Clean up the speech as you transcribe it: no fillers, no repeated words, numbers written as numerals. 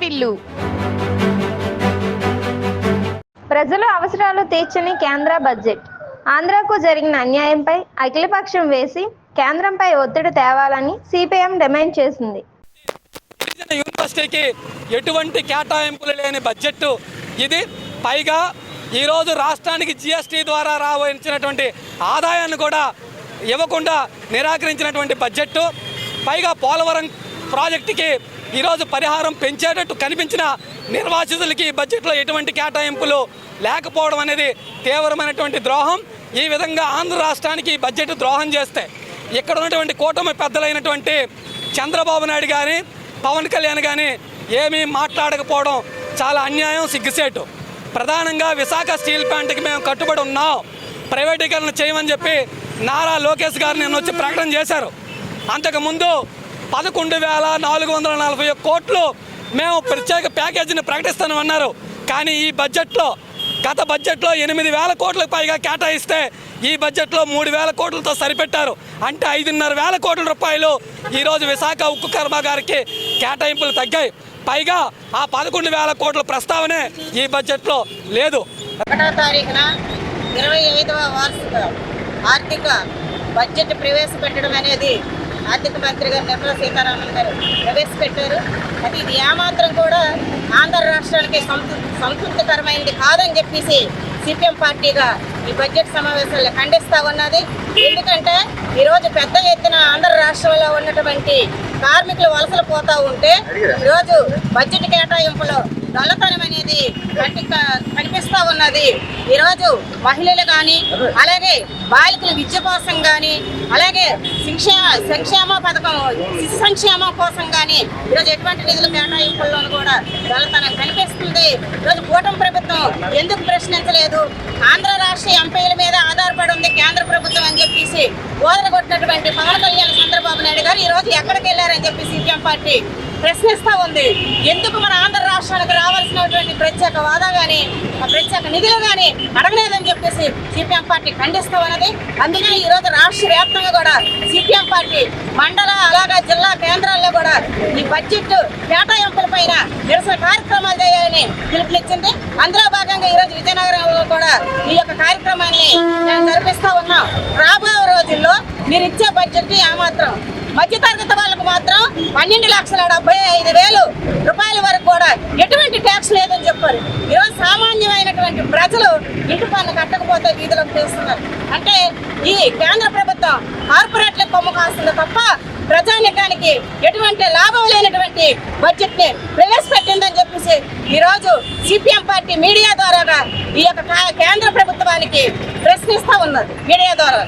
వాటిల్లు. ప్రజల అవసరాలు తీర్చని కేంద్ర బడ్జెట్. ఆంధ్రకు జరిగిన అన్యాయంపై అఖిలపక్షం వేసి కేంద్రంపై ఒత్తిడి తేవాలని సిపిఎం డిమాండ్ చేసింది. యూనివర్సిటీకి ఎటువంటి కేటాయింపులు లేని బడ్జెట్ ఇది. పైగా ఈరోజు రాష్ట్రానికి జిఎస్టీ ద్వారా రావలసినటువంటి ఆదాయాన్ని కూడా ఇవ్వకుండా నిరాకరించినటువంటి బడ్జెట్. పైగా పోలవరం ప్రాజెక్టుకి ఈరోజు పరిహారం పెంచేటట్టు కనిపించిన నిర్వాసితులకి బడ్జెట్లో ఎటువంటి కేటాయింపులు లేకపోవడం అనేది తీవ్రమైనటువంటి ద్రోహం. ఈ విధంగా ఆంధ్ర రాష్ట్రానికి బడ్జెట్ ద్రోహం చేస్తే ఇక్కడ ఉన్నటువంటి కూటమి పెద్దలైనటువంటి చంద్రబాబు నాయుడు కానీ పవన్ కళ్యాణ్ కానీ ఏమీ మాట్లాడకపోవడం చాలా అన్యాయం, సిగ్గుసేటు. ప్రధానంగా విశాఖ స్టీల్ ప్లాంట్కి మేము కట్టుబడి ఉన్నాం, ప్రైవేటీకరణ చేయమని చెప్పి నారా లోకేష్ గారు నిన్న వచ్చి ప్రకటన చేశారు. అంతకుముందు 11,441 కోట్లు మేము ప్రత్యేక ప్యాకేజీని ప్రకటిస్తామన్నారు. కానీ ఈ బడ్జెట్లో గత బడ్జెట్లో 8,000 కోట్లకు పైగా కేటాయిస్తే ఈ బడ్జెట్లో 3,000 కోట్లతో సరిపెట్టారు. అంటే 5,500 కోట్ల రూపాయలు ఈరోజు విశాఖ ఉక్కు కర్మాగారికి కేటాయింపులు తగ్గాయి. పైగా ఆ 11,000 కోట్ల ప్రస్తావనే ఈ బడ్జెట్లో లేదు. 1వ తారీఖున 25వ వార్షిక ఆర్థిక బడ్జెట్ ప్రవేశపెట్టడం అనేది ఆర్థిక మంత్రి గారు నిర్మలా సీతారామన్ గారు ప్రవేశపెట్టారు. అది ఇది ఏమాత్రం కూడా ఆంధ్ర రాష్ట్రానికి సంతృప్తికరమైనది కాదని చెప్పేసి సిపిఎం పార్టీగా ఈ బడ్జెట్ సమావేశాల్లో ఖండిస్తూ ఉన్నది. ఎందుకంటే ఈరోజు పెద్ద ఎత్తున ఆంధ్ర రాష్ట్రంలో ఉన్నటువంటి కార్మికులు వలసలు పోతూ ఉంటే ఈరోజు బడ్జెట్ కేటాయింపులో దొల్లతనం అనేది కనిపిస్తూ ఉన్నది. ఈరోజు మహిళలు కానీ అలాగే బాలికల విద్య కోసం కానీ అలాగే సంక్షేమ పథకం శిశు సంక్షేమం కోసం కానీ ఈరోజు ఎటువంటి నిధుల కేటాయింపుల్లోనూ కూడా దొల్లతనం కనిపిస్తుంది. ఈరోజు కూటమి ప్రభుత్వం ఎందుకు ప్రశ్నించలేదు? ఆంధ్ర రాష్ట్ర ఎంపీల మీద ఆధారపడి ఉంది కేంద్ర ప్రభుత్వం అని చెప్పేసి ఓదరగొట్టినటువంటి పవన్ కళ్యాణ్ చంద్రబాబు నాయుడు గారు ఈరోజు ఎక్కడికి వెళ్ళారని చెప్పి సిపిఎం పార్టీ ప్రశ్నిస్తూ ఉంది. ఎందుకు మన ఆంధ్ర రాష్ట్రానికి రావాల్సినటువంటి ప్రత్యేక హోదా కానీ ప్రత్యేక నిధులు కానీ అడగలేదని చెప్పేసి సిపిఎం పార్టీ ఖండిస్తూ ఉన్నది. అందుకని ఈరోజు రాష్ట్ర వ్యాప్తంగా కూడా సిపిఎం పార్టీ మండల అలాగే జిల్లా కేంద్రాల్లో కూడా ఈ బడ్జెట్ కేటాయింపుల పైన నిరసన కార్యక్రమాలు చేయాలని పిలుపునిచ్చింది. అందులో భాగంగా ఈరోజు విజయనగరంలో కూడా ఈ యొక్క కార్యక్రమాన్ని మేము జరిపిస్తూ ఉన్నాం. రాబోయే రోజుల్లో మీరు ఇచ్చే బడ్జెట్ ఏమాత్రం మధ్యతరగతి వాళ్ళకు మాత్రం 12,75,000 రూపాయల వరకు కూడా ఎటువంటి ట్యాక్స్ లేదని చెప్పారు. ఈరోజు సామాన్యమైనటువంటి ప్రజలు ఇంటి పన్ను కట్టకపోతే వీధిలోకి తీస్తున్నారు. అంటే ఈ కేంద్ర ప్రభుత్వం కార్పొరేట్లకు కొమ్ము కాస్తుంది తప్ప ప్రజానికానికి ఎటువంటి లాభం లేనటువంటి బడ్జెట్ ని ప్రవేశపెట్టిందని చెప్పేసి ఈరోజు సిపిఎం పార్టీ మీడియా ద్వారా ఈ యొక్క కేంద్ర ప్రభుత్వానికి ప్రశ్నిస్తూ ఉన్నది. మీడియా ద్వారా